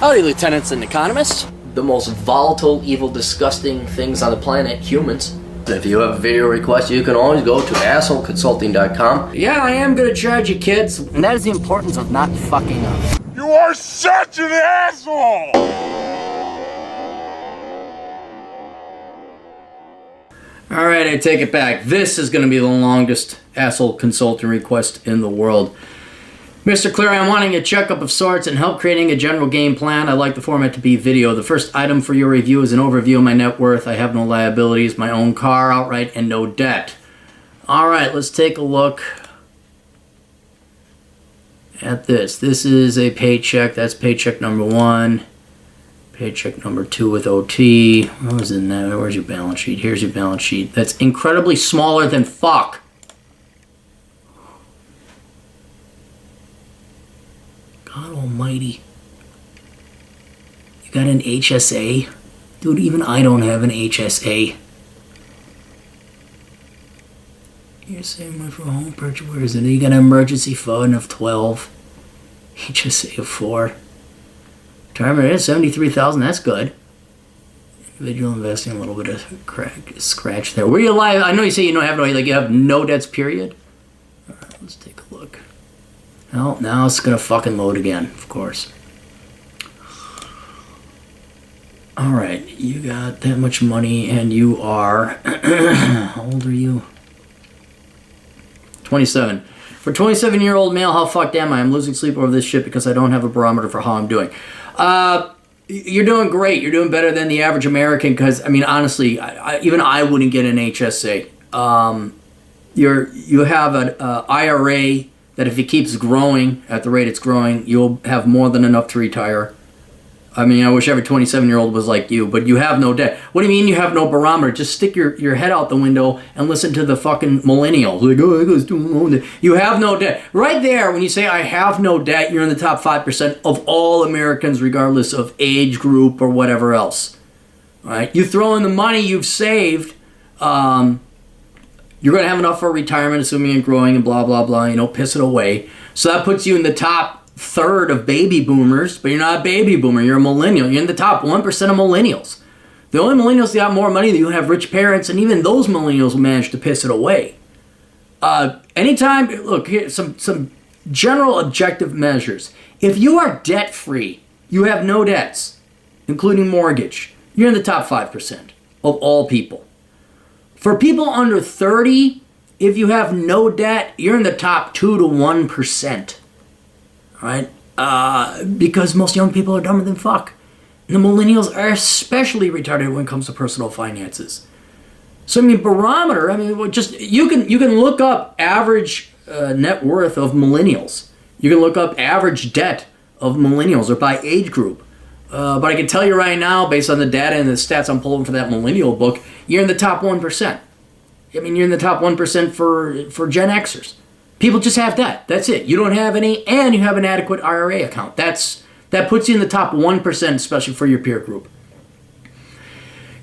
Howdy, lieutenants and economists. The most volatile, evil, disgusting things on the planet, humans. If you have a video request, you can always go to assholeconsulting.com. Yeah, I am gonna charge you, kids. And that is the importance of not fucking up. You are such an asshole! Alright, I take it back. This is gonna be the longest asshole consulting request in the world. Mr. Cleary, I'm wanting a checkup of sorts and help creating a general game plan. I'd like the format to be video. The first item for your review is an overview of my net worth. I have no liabilities, my own car outright, and no debt. Alright, let's take a look at this. This is a paycheck. That's paycheck number 1. Paycheck number 2 with OT. What was in there? Where's your balance sheet? Here's your balance sheet. That's incredibly smaller than fuck. God almighty. You got an HSA? Dude, even I don't have an HSA. You're saving money for home purchase. Where is it? You got an emergency fund of 12. HSA of 4. Retirement is 73,000. That's good. Individual investing, a little bit of scratch there. Where you live? I know you say you don't have no, like you have no debts. Period. All right, let's take a look. Well, now it's gonna fucking load again, of course. All right, you got that much money, and you are. How old are you? 27. For a 27-year-old male, how fucked am I? I'm losing sleep over this shit because I don't have a barometer for how I'm doing. You're doing great. You're doing better than the average American because, I mean, honestly, even I wouldn't get an HSA. You have an IRA that if it keeps growing at the rate it's growing, you'll have more than enough to retire. I mean, I wish every 27-year-old was like you, but you have no debt. What do you mean you have no barometer? Just stick your head out the window and listen to the fucking millennials. Like, oh, I got no debt. You have no debt. Right there, when you say I have no debt, you're in the top 5% of all Americans, regardless of age group or whatever else. All right? You throw in the money you've saved, you're going to have enough for retirement, assuming you're growing and blah, blah, blah. You know, piss it away. So that puts you in the top third of baby boomers, but you're not a baby boomer, you're a millennial. You're in the top 1% of millennials. The only millennials that got more money than you have rich parents, and even those millennials will manage to piss it away. Anytime, look, here, some general objective measures. If you are debt-free, you have no debts, including mortgage, you're in the top 5% of all people. For people under 30, if you have no debt, you're in the top 2 to 1%. Right? Because most young people are dumber than fuck. And the millennials are especially retarded when it comes to personal finances. So I mean, barometer. I mean, just you can look up average net worth of millennials. You can look up average debt of millennials or by age group. But I can tell you right now, based on the data and the stats I'm pulling for that millennial book, you're in the top 1%. I mean, you're in the top 1% for Gen Xers. People just have debt. That's it. You don't have any, and you have an adequate IRA account. That puts you in the top 1%, especially for your peer group.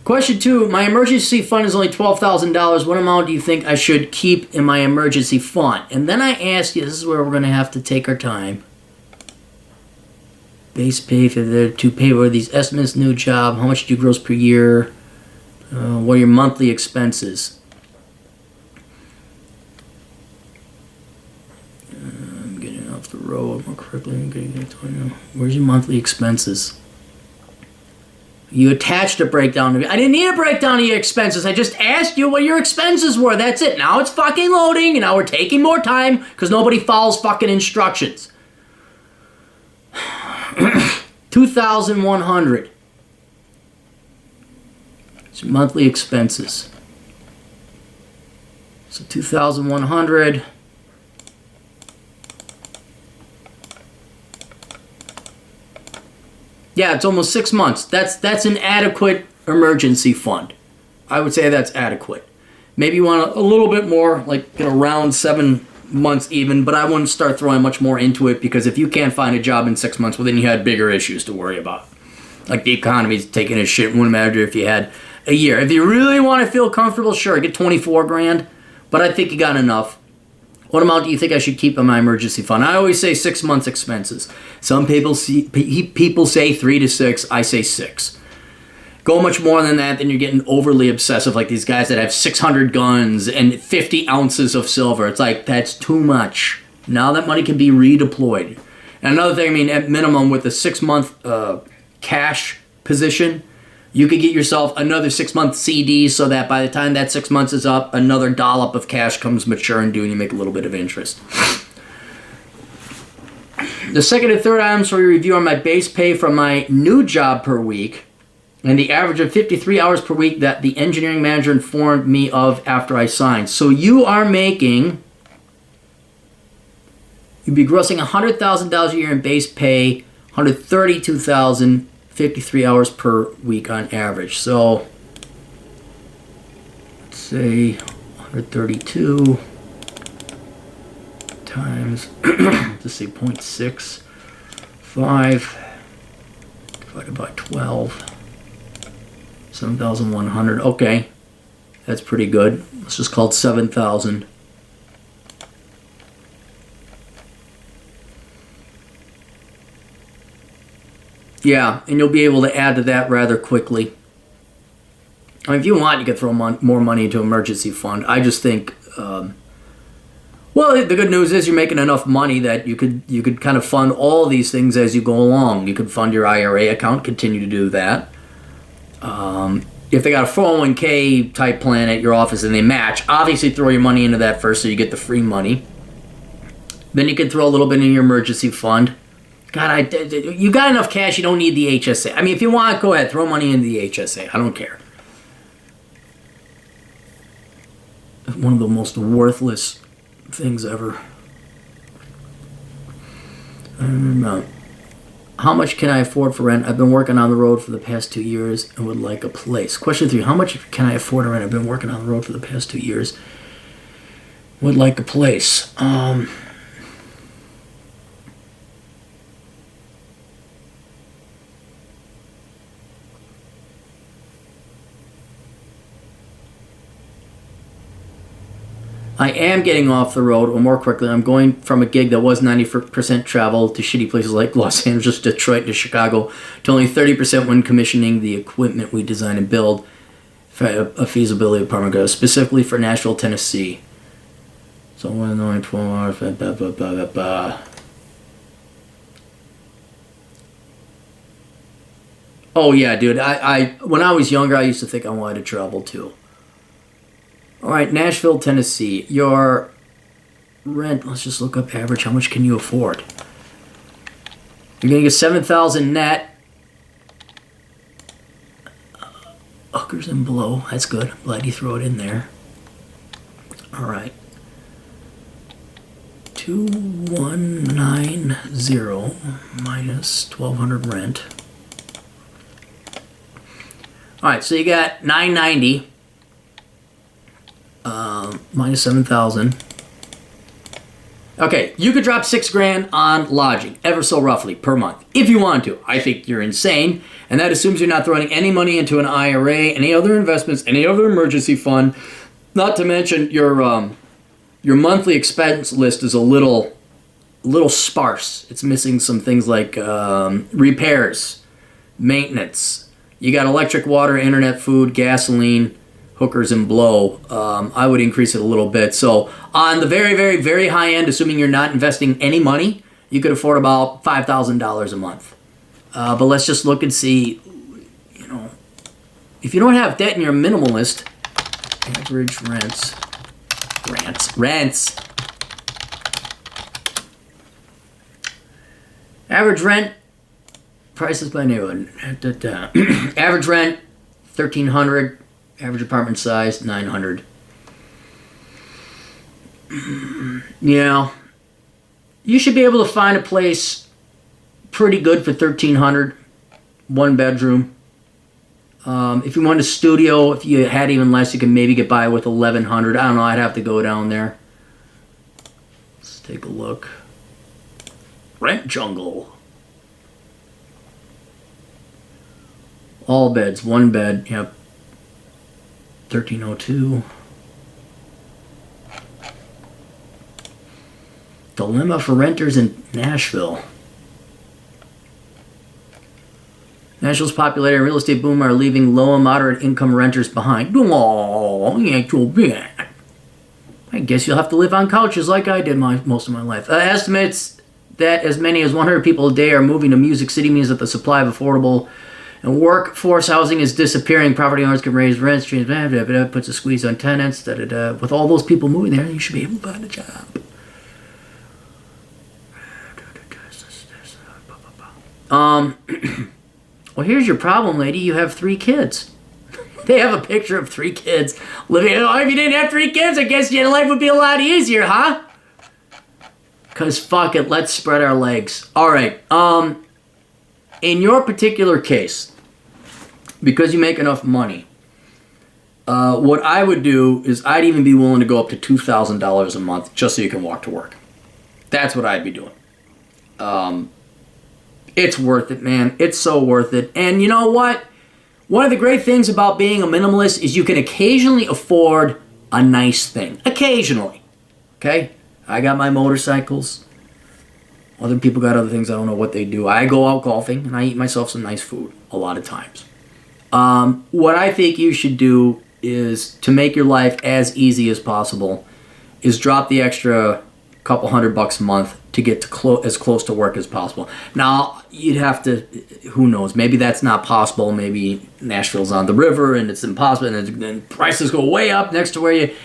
Question 2, my emergency fund is only $12,000. What amount do you think I should keep in my emergency fund? And then I asked you, this is where we're going to have to take our time. Base pay for the to pay for these estimates, new job, how much do you gross per year? What are your monthly expenses? The road more quickly. Where's your monthly expenses? You attached a breakdown. I didn't need a breakdown of your expenses. I just asked you what your expenses were. That's it. Now it's fucking loading, and now we're taking more time because nobody follows fucking instructions. 2,100. It's your monthly expenses. So 2,100. Yeah, it's almost 6 months. That's an adequate emergency fund. I would say that's adequate. Maybe you want a little bit more, like around 7 months even, but I wouldn't start throwing much more into it because if you can't find a job in 6 months, well, then you had bigger issues to worry about. Like the economy's taking a shit. Wouldn't matter if you had a year. If you really want to feel comfortable, sure, get 24 grand, but I think you got enough. What amount do you think I should keep in my emergency fund? I always say 6 months expenses. Some people say 3 to 6. I say 6. Go much more than that, then you're getting overly obsessive, like these guys that have 600 guns and 50 ounces of silver. It's like, that's too much. Now that money can be redeployed. And another thing, I mean, at minimum, with a 6-month cash position, you could get yourself another 6-month CD so that by the time that 6 months is up, another dollop of cash comes mature and due, and you make a little bit of interest. The second and third items for review are my base pay from my new job per week and the average of 53 hours per week that the engineering manager informed me of after I signed. So you are making, you'd be grossing $100,000 a year in base pay, $132,000, 53 hours per week on average. So let's say 132 times, let's say 0.65 divided by 12. 7,100. Okay, that's pretty good. Let's just call it 7,000. Yeah, and you'll be able to add to that rather quickly. I mean, if you want, you could throw more money into an emergency fund. I just think, well, the good news is you're making enough money that you could kind of fund all these things as you go along. You could fund your IRA account, continue to do that. If they got a 401k type plan at your office and they match, obviously throw your money into that first so you get the free money. Then you can throw a little bit in your emergency fund. God, you got enough cash, you don't need the HSA. I mean, if you want, go ahead, throw money into the HSA. I don't care. One of the most worthless things ever. How much can I afford for rent? I've been working on the road for the past 2 years and would like a place. Question 3, how much can I afford to rent? I've been working on the road for the past 2 years. Would like a place. I am getting off the road, or more quickly, I'm going from a gig that was 90% travel to shitty places like Los Angeles, Detroit, to Chicago, to only 30% when commissioning the equipment we design and build for a feasibility department goes, specifically for Nashville, Tennessee. So when only 12 hours, blah, blah, blah, blah, blah. Oh yeah, dude, I when I was younger, I used to think I wanted to travel too. All right, Nashville, Tennessee. Your rent, let's just look up average. How much can you afford? You're going to get $7,000 net. Hookers and below. That's good. I'm glad you throw it in there. All right. 2190 minus 1,200 rent. All right, so you got 990. Minus 7,000. Okay, you could drop $6,000 on lodging, ever so roughly, per month, if you want to. I think you're insane, and that assumes you're not throwing any money into an IRA, any other investments, any other emergency fund. Not to mention your monthly expense list is a little sparse. It's missing some things like repairs, maintenance. You got electric, water, internet, food, gasoline, hookers and blow. I would increase it a little bit. So on the very, very, very high end, assuming you're not investing any money, you could afford about $5,000 a month. But let's just look and see, you know, if you don't have debt and you're a minimalist, average rents. Average rent, prices by neighborhood. Average rent, $1,300. Average apartment size, 900. Yeah. You should be able to find a place pretty good for $1,300. 1 bedroom. If you wanted a studio, if you had even less, you could maybe get by with $1,100. I don't know, I'd have to go down there. Let's take a look. Rent jungle. All beds, 1 bed, yep. 1,302. Dilemma for renters in Nashville. Nashville's popularity and real estate boom are leaving low and moderate income renters behind. Oh, yeah, too bad. I guess you'll have to live on couches like I did most of my life. Estimates that as many as 100 people a day are moving to Music City means that the supply of affordable and workforce housing is disappearing. Property owners can raise rents, puts a squeeze on tenants. With all those people moving there, you should be able to find a job. Well, here's your problem, lady. You have 3 kids. They have a picture of 3 kids living. Oh, if you didn't have 3 kids, I guess your life would be a lot easier, huh? Because fuck it, let's spread our legs. All right. In your particular case, because you make enough money, what I would do is I'd even be willing to go up to $2,000 a month just so you can walk to work. That's what I'd be doing. It's worth it, man. It's so worth it. And you know what? One of the great things about being a minimalist is you can occasionally afford a nice thing. Occasionally. Okay? I got my motorcycles. Other people got other things. I don't know what they do. I go out golfing and I eat myself some nice food a lot of times. What I think you should do is, to make your life as easy as possible, is drop the extra couple $100 a month to get to as close to work as possible. Now, you'd have to, who knows, maybe that's not possible. Maybe Nashville's on the river and it's impossible and then prices go way up next to where you...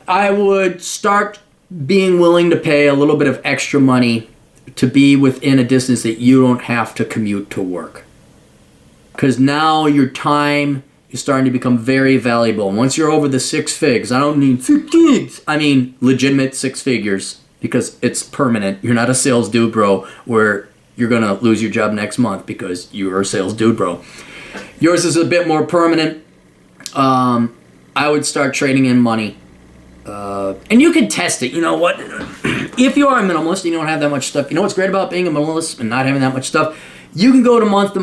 I would start being willing to pay a little bit of extra money to be within a distance that you don't have to commute to work. Because now your time is starting to become very valuable. And once you're over the 6 figures, I don't mean 6 gigs, I mean legitimate 6 figures, because it's permanent. You're not a sales dude, bro, where you're going to lose your job next month because you're a sales dude, bro. Yours is a bit more permanent. I would start trading in money. And you can test it. You know what? If you are a minimalist and you don't have that much stuff, you know what's great about being a minimalist and not having that much stuff? You can go to month.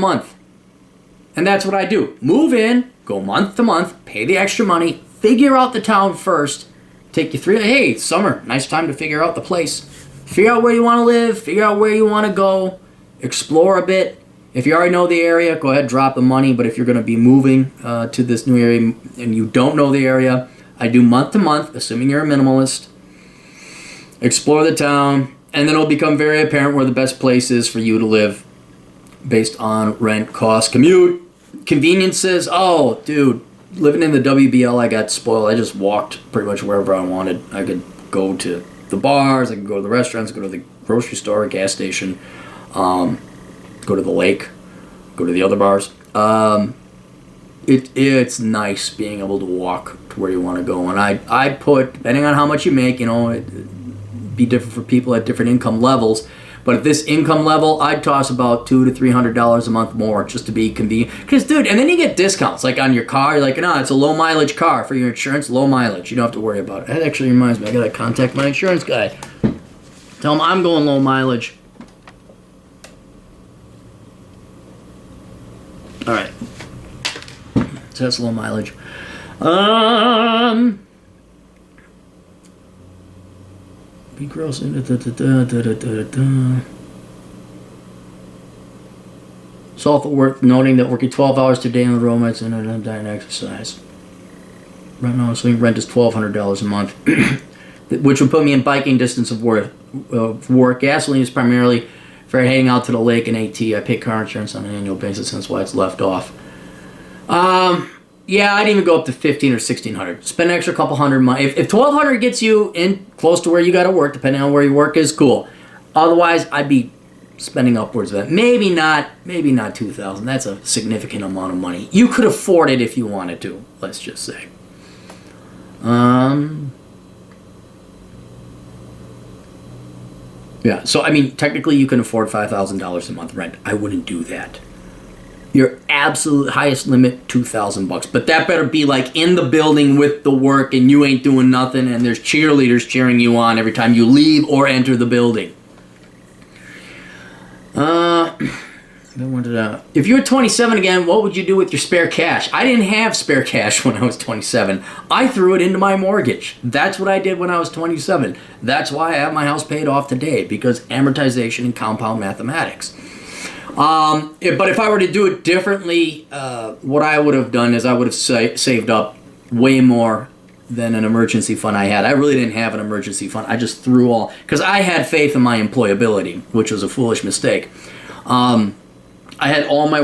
And that's what I do. Move in, go month to month, pay the extra money, figure out the town first. Take you 3 days. Hey, summer, nice time to figure out the place. Figure out where you want to live, figure out where you want to go, explore a bit. If you already know the area, go ahead, drop the money. But if you're going to be moving to this new area and you don't know the area, I do month to month, assuming you're a minimalist. Explore the town, and then it'll become very apparent where the best place is for you to live based on rent, cost, commute, conveniences. Oh, dude. Living in the WBL, I got spoiled. I just walked pretty much wherever I wanted. I could go to the bars, I could go to the restaurants, go to the grocery store, gas station, go to the lake, go to the other bars. It's nice being able to walk to where you want to go. And I put, depending on how much you make, it'd be different for people at different income levels. But at this income level, I'd toss about $200 to $300 a month more just to be convenient. Because, dude, and then you get discounts. Like on your car, you're like, no, it's a low mileage car. For your insurance, low mileage. You don't have to worry about it. That actually reminds me, I got to contact my insurance guy. Tell him I'm going low mileage. All right. So that's low mileage. Be gross. It's also worth noting that working 12 hours a day on the road might end up dying exercise. Right now, so rent is $1,200 a month, which would put me in biking distance of work. Gasoline is primarily for heading out to the lake and AT. I pay car insurance on an annual basis, and that's why it's left off. Yeah, I'd even go up to $1,500 or $1,600. Spend an extra couple hundred money. If $1,200 gets you in close to where you got to work, depending on where your work is, cool. Otherwise, I'd be spending upwards of that. Maybe not $2,000. That's a significant amount of money. You could afford it if you wanted to. Let's just say. Yeah. So I mean, technically, you can afford $5,000 a month rent. I wouldn't do that. Your absolute highest limit, $2,000. But that better be like in the building with the work and you ain't doing nothing and there's cheerleaders cheering you on every time you leave or enter the building. If you were 27 again, what would you do with your spare cash? I didn't have spare cash when I was 27. I threw it into my mortgage. That's what I did when I was 27. That's why I have my house paid off today, because amortization and compound mathematics. But if I were to do it differently, what I would have done is I would have saved up way more than an emergency fund I had. I really didn't have an emergency fund. I just threw all, because I had faith in my employability, which was a foolish mistake. I had all my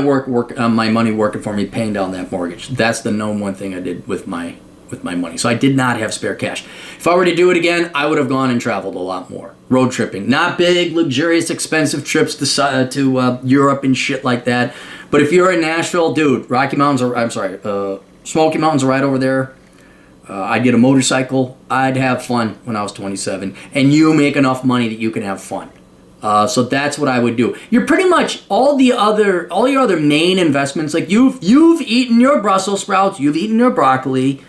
my money working for me, paying down that mortgage. That's the number one thing I did with my money. So I did not have spare cash. If I were to do it again, I would have gone and traveled a lot more. Road tripping, not big, luxurious, expensive trips to Europe and shit like that. But if you're in Nashville, dude, Smoky Mountains are right over there. I'd get a motorcycle. I'd have fun when I was 27, and you make enough money that you can have fun. So that's what I would do. You're pretty much all your other main investments. Like you've eaten your Brussels sprouts, you've eaten your broccoli,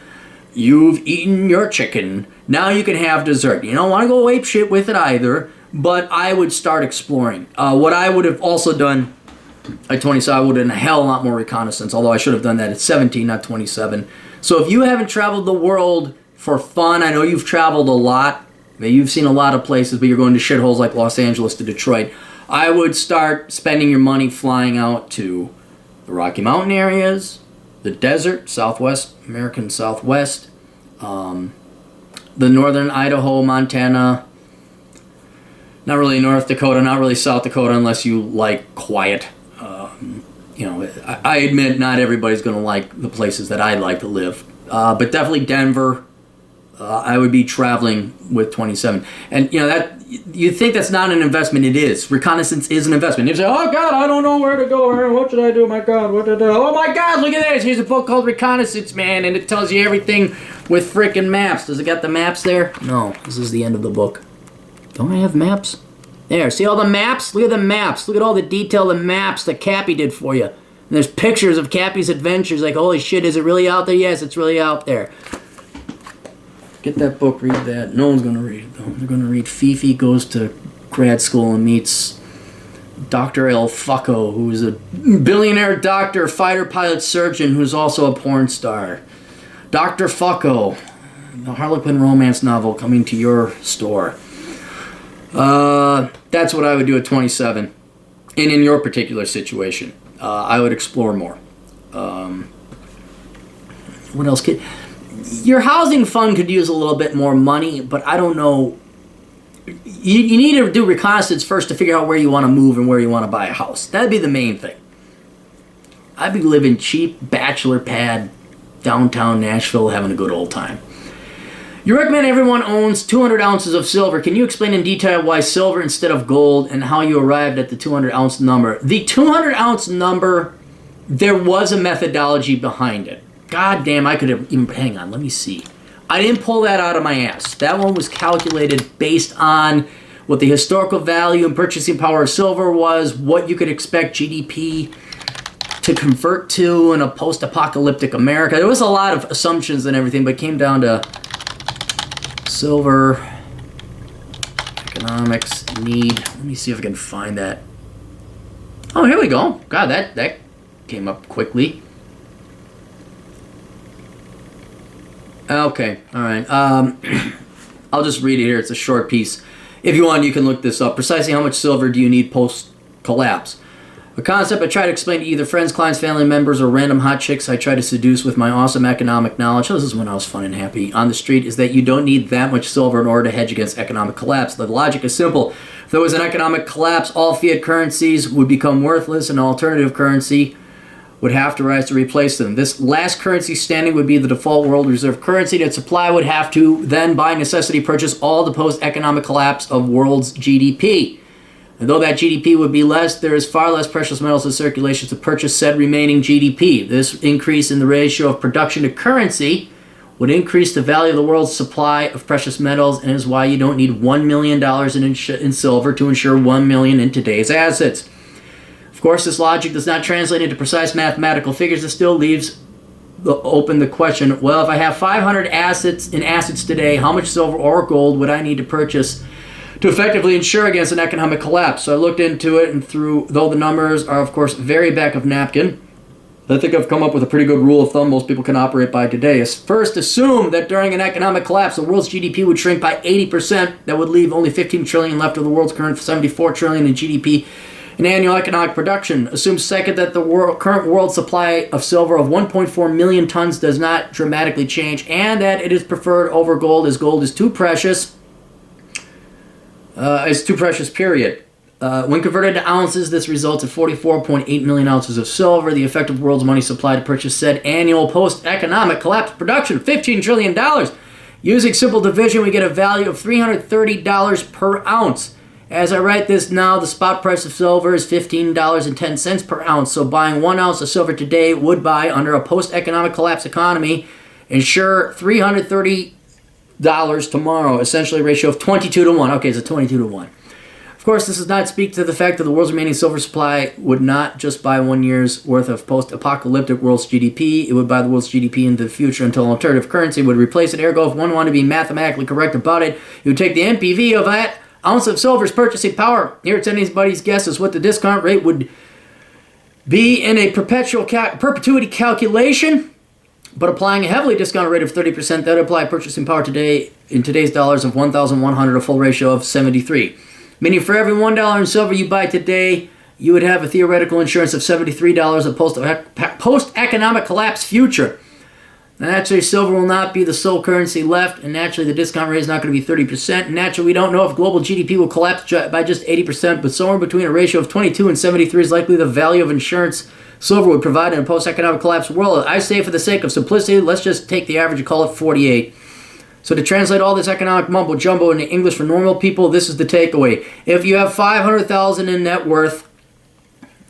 you've eaten your chicken. Now you can have dessert. You don't want to go ape shit with it either. But I would start exploring. What I would have also done at 27, I would have done a hell of a lot more reconnaissance. Although I should have done that at 17, not 27. So if you haven't traveled the world for fun, I know you've traveled a lot. Maybe you've seen a lot of places, but you're going to shitholes like Los Angeles to Detroit. I would start spending your money flying out to the Rocky Mountain areas, the desert, American Southwest, the northern Idaho, Montana, not really North Dakota, not really South Dakota unless you like quiet. I admit not everybody's going to like the places that I like to live, but definitely Denver. I would be traveling with 27. And, that you think that's not an investment. It is. Reconnaissance is an investment. You say, oh, God, I don't know where to go. What should I do? My God, what to do? Oh, my God, look at this. Here's a book called Reconnaissance, man, and it tells you everything with frickin' maps. Does it got the maps there? No, this is the end of the book. Don't I have maps? There, see all the maps? Look at the maps. Look at all the detail, the maps that Cappy did for you. And there's pictures of Cappy's adventures. Like, holy shit, is it really out there? Yes, it's really out there. Get that book, read that. No one's going to read it, though. They're going to read Fifi Goes to Grad School and Meets Dr. El Fucko, who's a billionaire doctor, fighter pilot surgeon, who's also a porn star. Dr. Fucko, the Harlequin romance novel coming to your store. That's what I would do at 27. And in your particular situation, I would explore more. What else could... Your housing fund could use a little bit more money, but I don't know. You need to do reconnaissance first to figure out where you want to move and where you want to buy a house. That'd be the main thing. I'd be living cheap, bachelor pad, downtown Nashville, having a good old time. You recommend everyone owns 200 ounces of silver. Can you explain in detail why silver instead of gold and how you arrived at the 200 ounce number? The 200 ounce number, there was a methodology behind it. God damn, I could have even... Hang on, let me see. I didn't pull that out of my ass. That one was calculated based on what the historical value and purchasing power of silver was, what you could expect GDP to convert to in a post-apocalyptic America. There was a lot of assumptions and everything, but it came down to silver, economics, need. Let me see if I can find that. Oh, here we go. God, that came up quickly. Okay, all right. I'll just read it here. It's a short piece. If you want, you can look this up. Precisely how much silver do you need post-collapse? A concept I try to explain to either friends, clients, family members, or random hot chicks I try to seduce with my awesome economic knowledge. This is when I was fun and happy on the street, is that you don't need that much silver in order to hedge against economic collapse. The logic is simple. If there was an economic collapse, all fiat currencies would become worthless and alternative currency would have to rise to replace them. This last currency standing would be the default world reserve currency. That supply would have to then, by necessity, purchase all the post-economic collapse of world's GDP. And though that GDP would be less, there is far less precious metals in circulation to purchase said remaining GDP. This increase in the ratio of production to currency would increase the value of the world's supply of precious metals, and is why you don't need $1 million in silver to insure $1 million in today's assets. Of course, this logic does not translate into precise mathematical figures. It still leaves open the question, well, if I have 500 assets today, how much silver or gold would I need to purchase to effectively insure against an economic collapse. So I looked into it, and though the numbers are, of course, very back of napkin, I think I've come up with a pretty good rule of thumb most people can operate by today. First, assume that during an economic collapse, the world's GDP would shrink by 80%. That would leave only 15 trillion left of the world's current 74 trillion in GDP and annual economic production. Assume second that the current world supply of silver of 1.4 million tons does not dramatically change, and that it is preferred over gold, as gold is too precious. Period. When converted to ounces, this results in 44.8 million ounces of silver, the effective world's money supply to purchase said annual post-economic collapse production, $15 trillion. Using simple division, we get a value of $330 per ounce. As I write this now, the spot price of silver is $15.10 per ounce. So buying 1 ounce of silver today would buy, under a post-economic collapse economy, ensure $330 tomorrow, essentially a ratio of 22 to 1. Okay, it's a 22 to 1. Of course, this does not speak to the fact that the world's remaining silver supply would not just buy 1 year's worth of post-apocalyptic world's GDP. It would buy the world's GDP into the future until an alternative currency would replace it. Ergo, if one wanted to be mathematically correct about it, you would take the NPV of that ounce of silver's purchasing power. Here it's anybody's guess as what the discount rate would be in a perpetuity calculation. But applying a heavily discounted rate of 30%, that would apply purchasing power today in today's dollars of 1,100, a full ratio of 73. Meaning for every $1 in silver you buy today, you would have a theoretical insurance of $73 of post-economic collapse future. Now, naturally, silver will not be the sole currency left, and naturally, the discount rate is not going to be 30%. And naturally, we don't know if global GDP will collapse by just 80%, but somewhere between a ratio of 22 and 73 is likely the value of insurance silver would provide in a post-economic collapse world. I say, for the sake of simplicity, let's just take the average and call it 48. So to translate all this economic mumbo-jumbo into English for normal people, this is the takeaway. If you have $500,000 in net worth,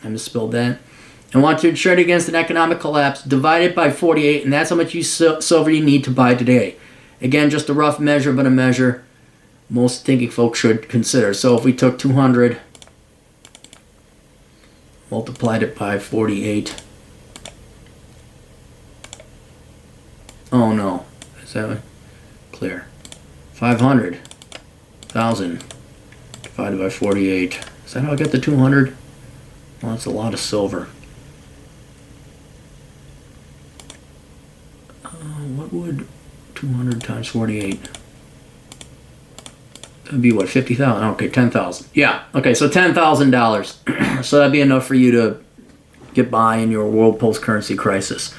I misspelled that, and want to insure it against an economic collapse, divide it by 48, and that's how much silver you need to buy today. Again, just a rough measure, but a measure most thinking folks should consider. So if we took 200, multiplied it by 48. Oh no, is that clear? 500,000 divided by 48. Is that how I get the 200? Well, that's a lot of silver. What would 200 times 48? That'd be what, 50,000? Okay, 10,000. Yeah, okay, so $10,000. So that'd be enough for you to get by in your world post-currency crisis.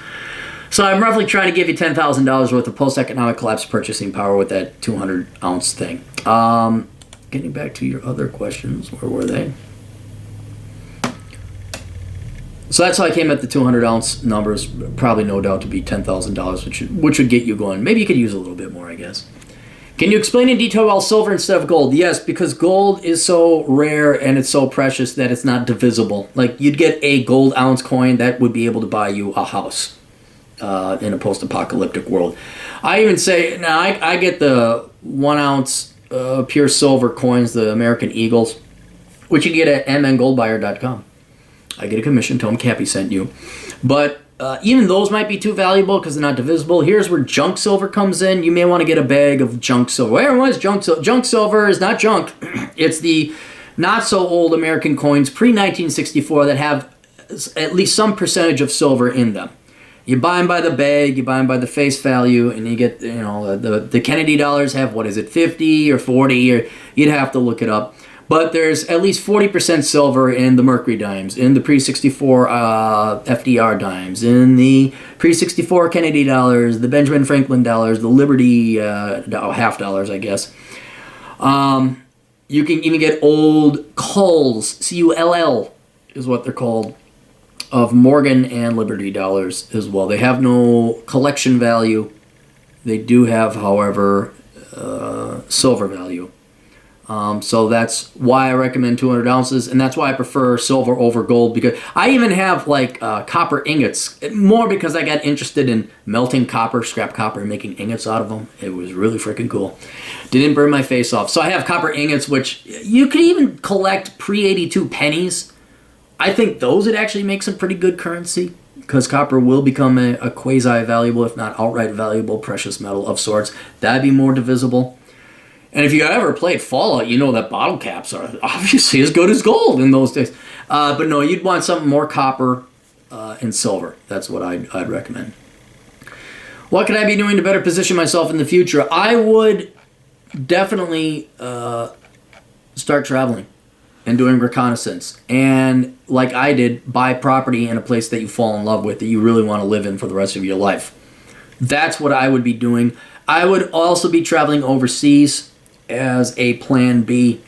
So I'm roughly trying to give you $10,000 worth of post-economic collapse purchasing power with that 200-ounce thing. Getting back to your other questions, where were they? So that's how I came at the 200-ounce numbers, probably no doubt to be $10,000, which would get you going. Maybe you could use a little bit more, I guess. Can you explain in detail about silver instead of gold? Yes, because gold is so rare and it's so precious that it's not divisible. Like, you'd get a gold ounce coin that would be able to buy you a house in a post-apocalyptic world. I even say, now I get the 1 ounce pure silver coins, the American Eagles, which you get at mngoldbuyer.com. I get a commission, tell them Cappy sent you. But even those might be too valuable because they're not divisible. Here's where junk silver comes in. You may want to get a bag of junk silver. Well, everyone's junk silver. Junk silver is not junk. It's the not so old American coins pre-1964 that have at least some percentage of silver in them. You buy them by the bag, you buy them by the face value, and you get, you know, the Kennedy dollars have, what is it, 50 or 40, or you'd have to look it up. But there's at least 40% silver in the Mercury dimes, in the pre-64 FDR dimes, in the pre-64 Kennedy dollars, the Benjamin Franklin dollars, the Liberty half dollars, I guess. You can even get old culls, C-U-L-L is what they're called, of Morgan and Liberty dollars as well. They have no collection value. They do have, however, silver value. So that's why I recommend 200 ounces, and that's why I prefer silver over gold, because I even have like copper ingots, more because I got interested in melting copper, scrap copper, and making ingots out of them. It was really freaking cool. Didn't burn my face off. So I have copper ingots, which you could even collect pre-82 pennies. I think those would actually make some pretty good currency, because copper will become a quasi-valuable, if not outright valuable, precious metal of sorts. That'd be more divisible. And if you ever played Fallout, you know that bottle caps are obviously as good as gold in those days. But no, you'd want something more copper and silver. That's what I'd recommend. What could I be doing to better position myself in the future? I would definitely start traveling and doing reconnaissance. And like I did, buy property in a place that you fall in love with, that you really want to live in for the rest of your life. That's what I would be doing. I would also be traveling overseas as a plan B,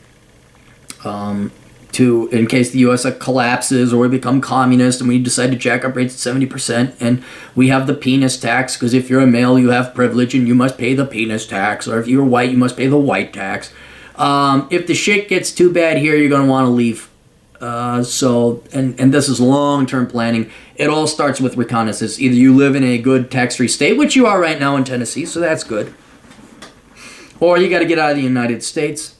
to in case the U.S. collapses or we become communist and we decide to jack up rates at 70%, and we have the penis tax, because if you're a male you have privilege and you must pay the penis tax, or if you're white you must pay the white tax. If the shit gets too bad here, you're going to want to leave. And this is long-term planning. It all starts with reconnaissance. Either you live in a good tax-free state, which you are right now in Tennessee, so that's good, or you got to get out of the United States.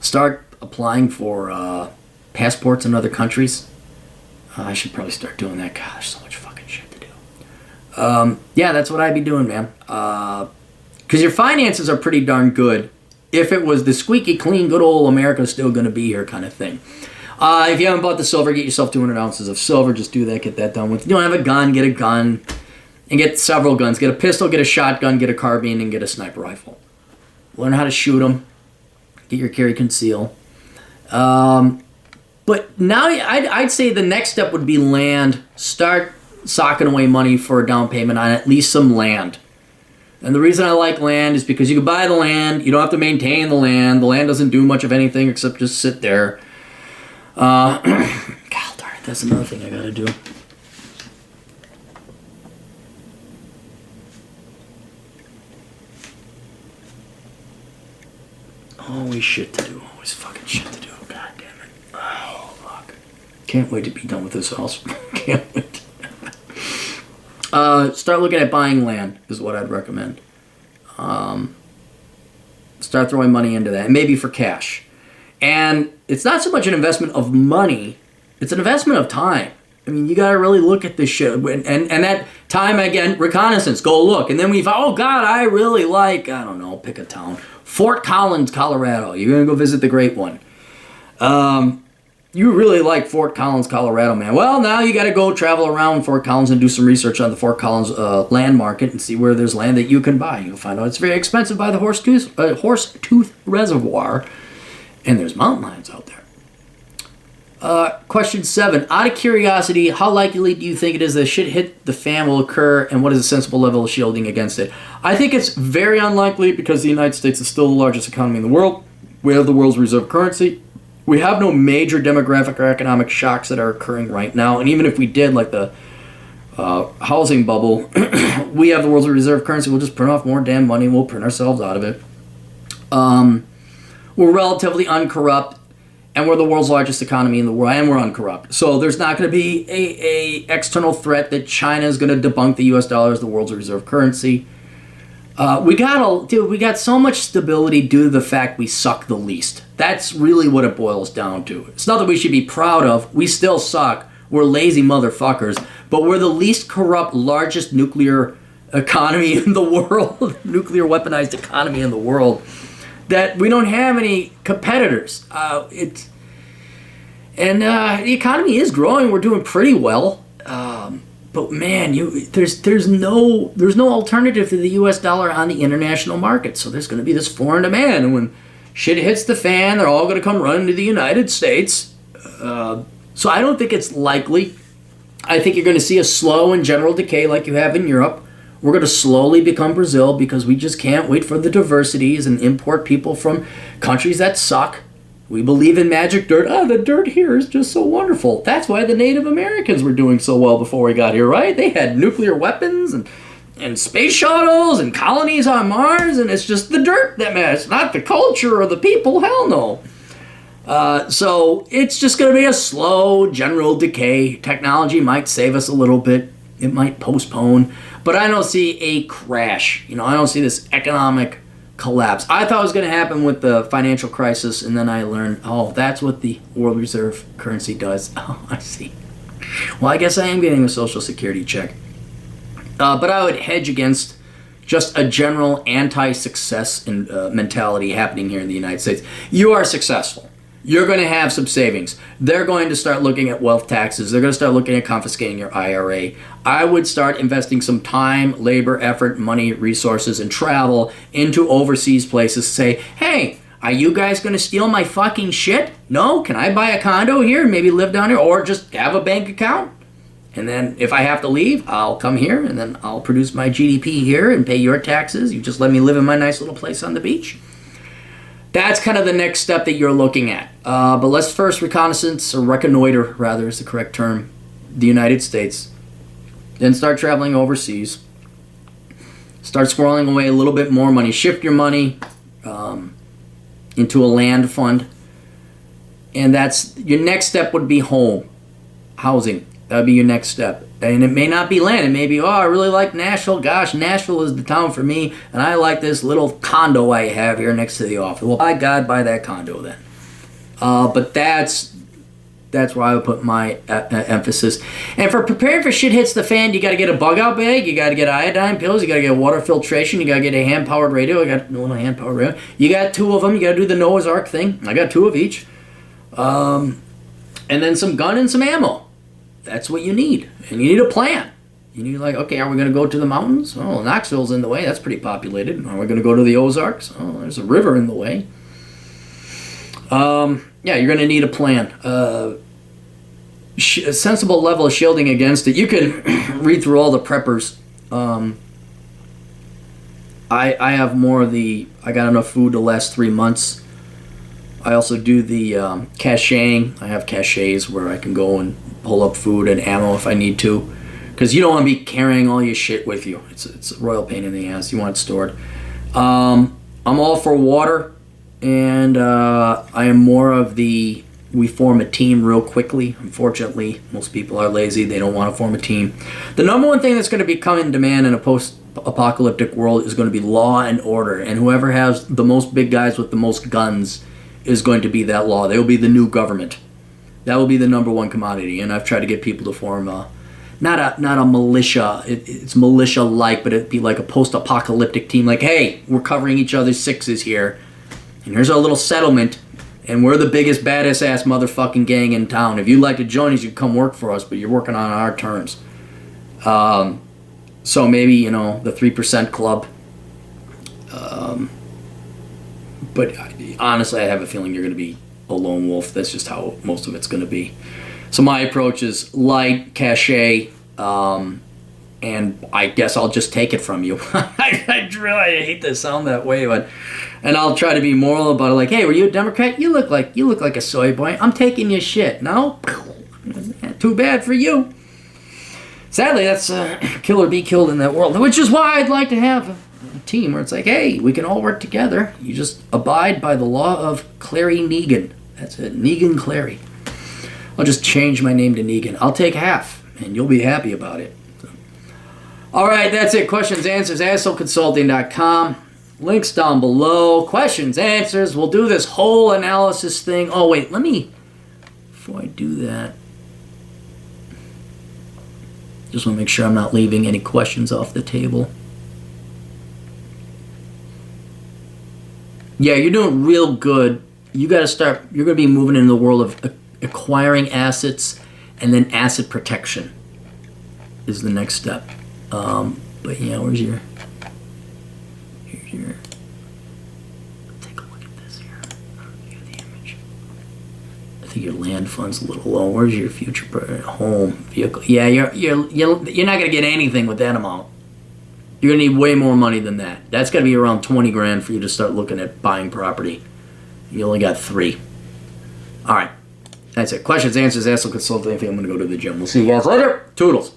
Start applying for passports in other countries. I should probably start doing that. God, there's so much fucking shit to do. Yeah, that's what I'd be doing, man. Because your finances are pretty darn good. If it was the squeaky clean, good old America's still going to be here kind of thing. If you haven't bought the silver, get yourself 200 ounces of silver. Just do that, get that done with. If you don't have a gun, get a gun. And get several guns. Get a pistol, get a shotgun, get a carbine, and get a sniper rifle. Learn how to shoot them. Get your carry conceal. But now I'd say the next step would be land. Start socking away money for a down payment on at least some land. And the reason I like land is because you can buy the land. You don't have to maintain the land. The land doesn't do much of anything except just sit there. God darn it, that's another thing I gotta do. Always shit to do. Always fucking shit to do. God damn it. Oh, fuck. Can't wait to be done with this house. Can't wait. Start looking at buying land is what I'd recommend. Start throwing money into that. Maybe for cash. And it's not so much an investment of money. It's an investment of time. I mean, you got to really look at this shit. And that time, again, reconnaissance. Go look. And then we find, oh, God, I really like, I don't know, pick a town. Fort Collins, Colorado. You're going to go visit the Great One. You really like Fort Collins, Colorado, man. Well, now you got to go travel around Fort Collins and do some research on the Fort Collins land market and see where there's land that you can buy. You'll find out it's very expensive by the Horsetooth Reservoir. And there's mountain lions out there. Question 7. Out of curiosity, how likely do you think it is that shit hit the fan will occur, and what is a sensible level of shielding against it? I think it's very unlikely because the United States is still the largest economy in the world. We have the world's reserve currency. We have no major demographic or economic shocks that are occurring right now. And even if we did, like the housing bubble, we have the world's reserve currency. We'll just print off more damn money. We'll print ourselves out of it. We're relatively uncorrupt. And we're the world's largest economy in the world, and we're uncorrupt. So there's not going to be a external threat that China is going to debunk the U.S. dollar as the world's reserve currency. We got so much stability due to the fact we suck the least. That's really what it boils down to. It's not that we should be proud of. We still suck. We're lazy motherfuckers. But we're the least corrupt, largest nuclear economy in the world, nuclear weaponized economy in the world. That we don't have any competitors. The economy is growing. We're doing pretty well. But man, there's no alternative to the U.S. dollar on the international market. So there's going to be this foreign demand, and when shit hits the fan, they're all going to come running to the United States. So I don't think it's likely. I think you're going to see a slow and general decay like you have in Europe. We're going to slowly become Brazil because we just can't wait for the diversities and import people from countries that suck. We believe in magic dirt. The dirt here is just so wonderful. That's why the Native Americans were doing so well before we got here, right? They had nuclear weapons and space shuttles and colonies on Mars, and it's just the dirt that matters, not the culture or the people. Hell no. So it's just going to be a slow general decay. Technology might save us a little bit. It might postpone. But I don't see a crash. I don't see this economic collapse. I thought it was going to happen with the financial crisis, and then I learned, that's what the world reserve currency does. Oh, I see. Well, I guess I am getting a Social Security check. But I would hedge against just a general anti-success mentality happening here in the United States. You are successful. You're going to have some savings. They're going to start looking at wealth taxes. They're going to start looking at confiscating your IRA. I would start investing some time, labor, effort, money, resources, and travel into overseas places to say, hey, are you guys going to steal my fucking shit? No? Can I buy a condo here and maybe live down here? Or just have a bank account? And then if I have to leave, I'll come here and then I'll produce my GDP here and pay your taxes. You just let me live in my nice little place on the beach. That's kind of the next step that you're looking at. But let's first reconnoiter, rather is the correct term, the United States. Then start traveling overseas. Start squirreling away a little bit more money. Shift your money into a land fund. And that's your next step would be housing. That would be your next step. And it may not be land. It may be, oh, I really like Nashville. Gosh, Nashville is the town for me. And I like this little condo I have here next to the office. Well, by God, buy that condo then. But that's where I would put my emphasis. And for preparing for shit hits the fan, you got to get a bug out bag. You got to get iodine pills. You got to get water filtration. You got to get a hand-powered radio. I got a little hand-powered radio. You got 2 of them. You got to do the Noah's Ark thing. I got 2 of each. And then some gun and some ammo. That's what you need. And you need a plan. You need like, okay, are we going to go to the mountains? Oh, Knoxville's in the way. That's pretty populated. Are we going to go to the Ozarks? Oh, there's a river in the way. Yeah, you're going to need a plan. A sensible level of shielding against it. You can read through all the preppers. I have more of the, I got enough food to last 3 months. I also do the caching. I have caches where I can go and pull up food and ammo if I need to. Because you don't want to be carrying all your shit with you. It's a royal pain in the ass. You want it stored. I'm all for water. And I am more of the, we form a team real quickly. Unfortunately, most people are lazy. They don't want to form a team. The number one thing that's going to become in demand in a post-apocalyptic world is going to be law and order. And whoever has the most big guys with the most guns is going to be that law. They will be the new government. That will be the number one commodity. And I've tried to get people to form not a militia. It's militia-like, but it'd be like a post-apocalyptic team. Like, hey, we're covering each other's sixes here. And here's our little settlement. And we're the biggest, baddest-ass motherfucking gang in town. If you'd like to join us, you can come work for us, but you're working on our terms. So maybe, the 3% club. But honestly, I have a feeling you're going to be a lone wolf. That's just how most of it's going to be. So my approach is light, cachet, and I guess I'll just take it from you. I hate to sound that way, and I'll try to be moral about it. Like, hey, were you a Democrat? You look like a soy boy. I'm taking your shit. No, too bad for you. Sadly, that's kill or be killed in that world, which is why I'd like to have a team where it's like, hey, we can all work together. You just abide by the law of Clary Negan. That's it, Negan Clary. I'll just change my name to Negan. I'll take half, and you'll be happy about it. So. All right, that's it. Questions, answers, assholeconsulting.com. Links down below. Questions, answers. We'll do this whole analysis thing. Oh, wait, before I do that, just want to make sure I'm not leaving any questions off the table. Yeah, you're doing real good. You got to start, you're going to be moving into the world of acquiring assets, and then asset protection is the next step. But yeah, here's your, take a look at this here. Here's the image. I think your land fund's a little low. Where's your future home vehicle? Yeah, you're not going to get anything with that amount. You're going to need way more money than that. That's got to be around 20 grand for you to start looking at buying property. You only got 3. All right. That's it. Questions, answers, asshole consulting. I think I'm going to go to the gym. We'll see you guys later. Toodles.